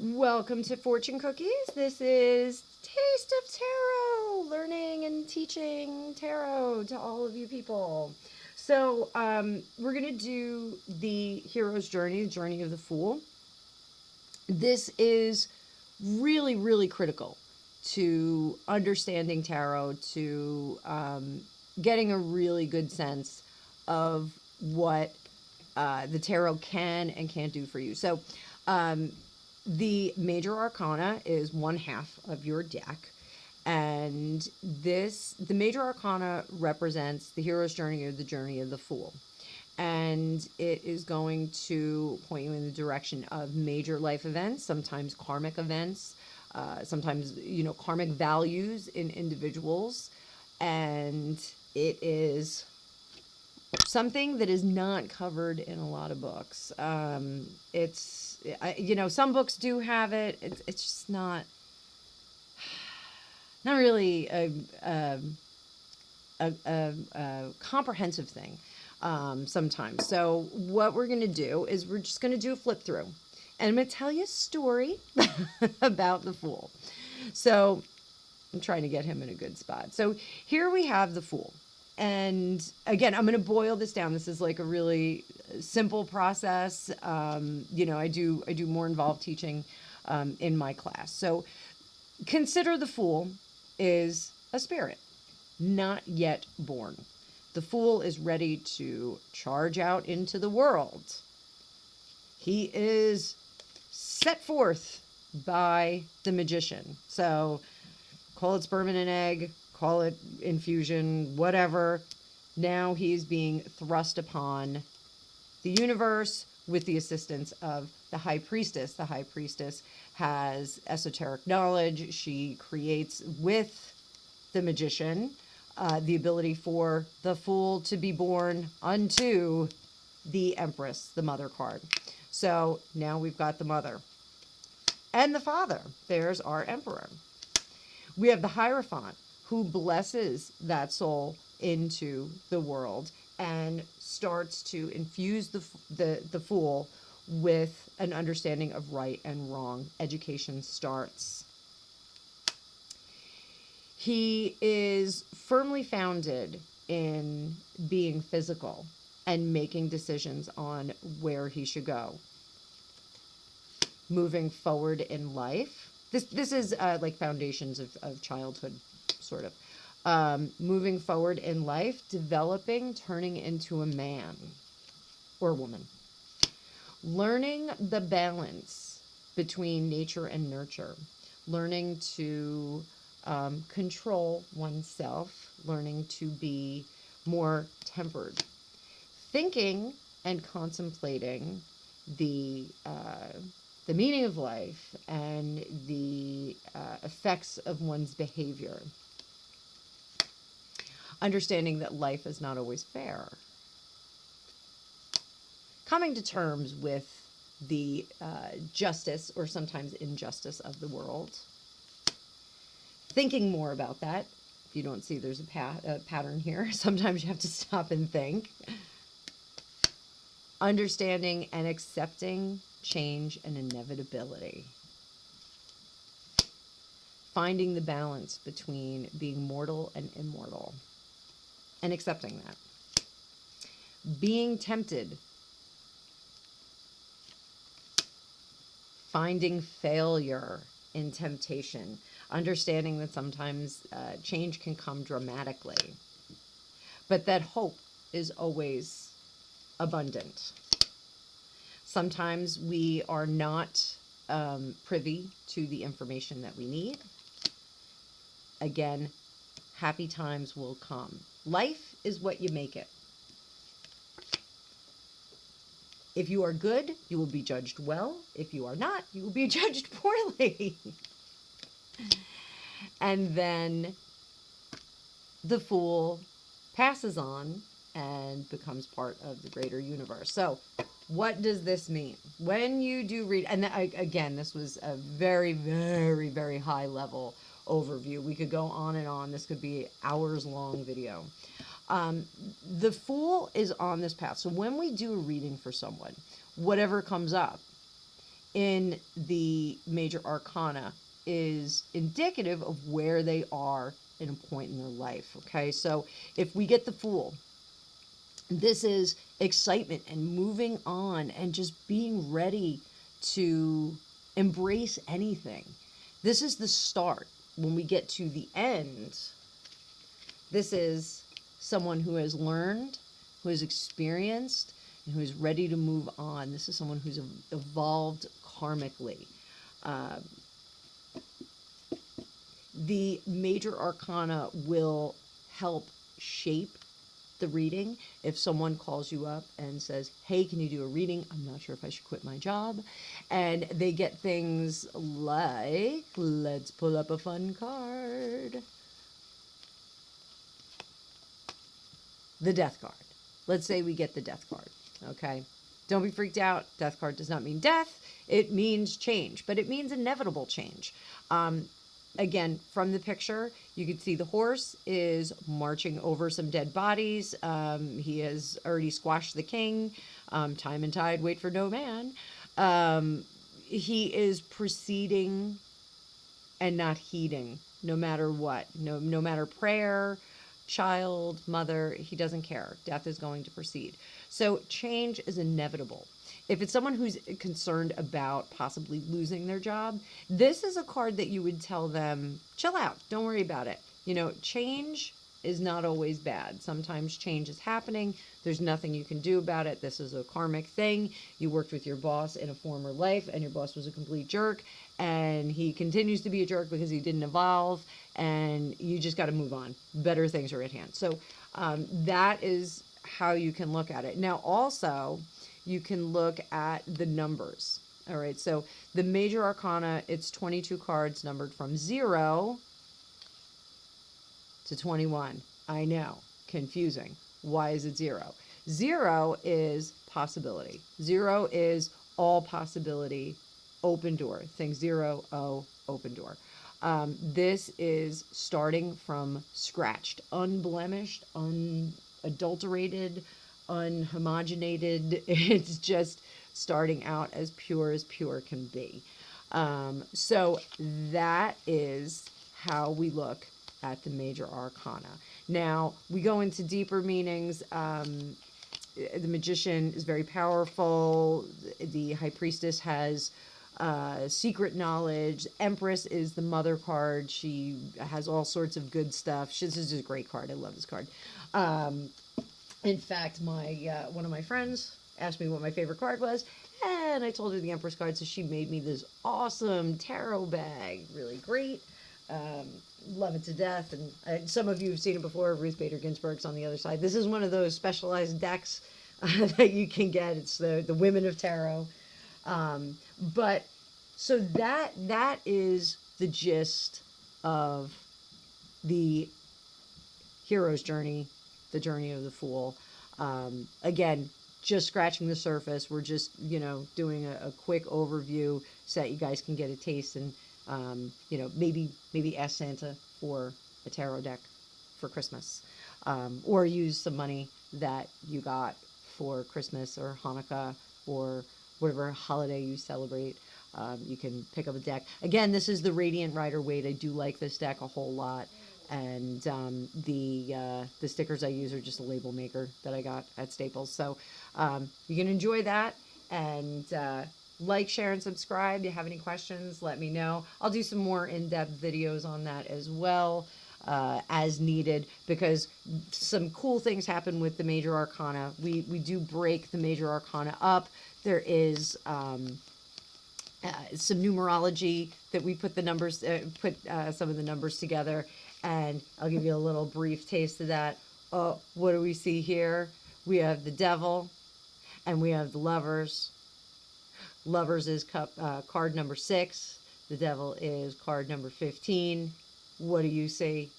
Welcome to Fortune Cookies. This is Taste of Tarot, learning and teaching tarot to all of you people. So, we're going to do the hero's journey, the journey of the fool. This is really, really critical to understanding tarot, to getting a really good sense of what the tarot can and can't do for you. So, the major arcana is one half of your deck. And the major arcana represents the hero's journey or the journey of the fool. And it is going to point you in the direction of major life events, sometimes karmic events, sometimes, karmic values in individuals. And it is something that is not covered in a lot of books. Some books do have it. It's just not really a comprehensive thing sometimes. So what we're going to do is we're just going to do a flip through. And I'm going to tell you a story about the fool. So I'm trying to get him in a good spot. So here we have the fool. And again, I'm going to boil this down. This is like a really simple process. I do more involved teaching in my class. So consider the fool is a spirit, not yet born. The fool is ready to charge out into the world. He is set forth by the magician. So call it sperm and an egg, call it infusion, whatever. Now he's being thrust upon the universe with the assistance of the high priestess. The high priestess has esoteric knowledge. She creates with the magician the ability for the fool to be born unto the empress, the mother card. So now we've got the mother and the father. There's our emperor. We have the Hierophant, who blesses that soul into the world and starts to infuse the fool with an understanding of right and wrong. Education starts. He is firmly founded in being physical and making decisions on where he should go. Moving forward in life. This is like foundations of childhood, sort of. Moving forward in life, developing, turning into a man or woman. Learning the balance between nature and nurture. Learning to control oneself. Learning to be more tempered. Thinking and contemplating the meaning of life and the effects of one's behavior. Understanding that life is not always fair. Coming to terms with the justice or sometimes injustice of the world. Thinking more about that. If you don't see there's a pattern here, sometimes you have to stop and think. Understanding and accepting change and inevitability. Finding the balance between being mortal and immortal and accepting that. Being tempted. Finding failure in temptation. Understanding that sometimes change can come dramatically, but that hope is always abundant. Sometimes we are not privy to the information that we need. Again, happy times will come. Life is what you make it. If you are good, you will be judged well. If you are not, you will be judged poorly. And then the fool passes on and becomes part of the greater universe. So what does this mean? When you do read, and again, this was a very, very, very high level overview. We could go on and on. This could be hours long video. The fool is on this path. So when we do a reading for someone, whatever comes up, in the major arcana is indicative of where they are in a point in their life. Okay, so if we get the Fool, this is excitement and moving on and just being ready to embrace anything. This is the start. When we get to the end, this is someone who has learned, who has experienced, and who is ready to move on. This is someone who's evolved karmically. Uh, the major arcana will help shape the reading. If someone calls you up and says, hey, can you do a reading? I'm not sure if I should quit my job. And they get things like, let's pull up a fun card. The Death card. Let's say we get the Death card. Okay. Don't be freaked out. Death card does not mean death. It means change, but it means inevitable change. Again, from the picture, you can see the horse is marching over some dead bodies. He has already squashed the king. Time and tide wait for no man. He is proceeding and not heeding, no matter what. No matter prayer, child, mother, he doesn't care. Death is going to proceed. So change is inevitable. If it's someone who's concerned about possibly losing their job, this is a card that you would tell them, chill out, don't worry about it. You know, change is not always bad. Sometimes change is happening. There's nothing you can do about it. This is a karmic thing. You worked with your boss in a former life and your boss was a complete jerk and he continues to be a jerk because he didn't evolve and you just got to move on. Better things are at hand. So that is how you can look at it. Now, also, you can look at the numbers. All right, so the major arcana, it's 22 cards numbered from 0 to 21. I know, confusing. Why is it 0? 0 is possibility. 0 is all possibility, open door. Think 0, O, open door. This is starting from scratched, unblemished, unadulterated, unhomogenated. It's just starting out as pure can be. So that is how we look at the major arcana. Now we go into deeper meanings. The magician is very powerful. The high priestess has secret knowledge. Empress is the mother card. She has all sorts of good stuff. This is a great card. I love this card. In fact, my one of my friends asked me what my favorite card was, and I told her the Empress card, so she made me this awesome tarot bag. Really great. Love it to death. And some of you have seen it before. Ruth Bader Ginsburg's on the other side. This is one of those specialized decks that you can get. It's the Women of Tarot. But so that is the gist of the hero's journey, the journey of the Fool. Again, just scratching the surface. We're just, doing a quick overview so that you guys can get a taste and, maybe ask Santa for a tarot deck for Christmas, or use some money that you got for Christmas or Hanukkah or whatever holiday you celebrate. You can pick up a deck. Again, this is the Radiant Rider-Waite. I do like this deck a whole lot. And the stickers I use are just a label maker that I got at Staples. So you can enjoy that and like, share, and subscribe. If you have any questions, let me know. I'll do some more in-depth videos on that as well as needed, because some cool things happen with the major arcana. We do break the major arcana up. There is some numerology that we put the numbers, some of the numbers together. And I'll give you a little brief taste of that. What do we see here? We have the Devil, and we have the Lovers. Lovers is card number 6. The Devil is card number 15. What do you see?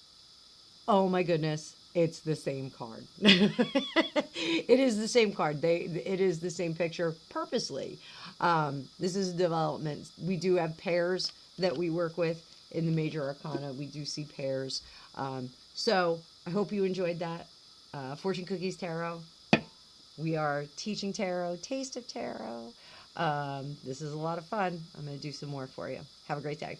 Oh my goodness, it's the same card. It is the same card. It is the same picture purposely. This is a development. We do have pairs that we work with. In the major arcana, we do see pairs. So I hope you enjoyed that. Fortune Cookies Tarot. We are teaching tarot, taste of tarot. This is a lot of fun. I'm going to do some more for you. Have a great day.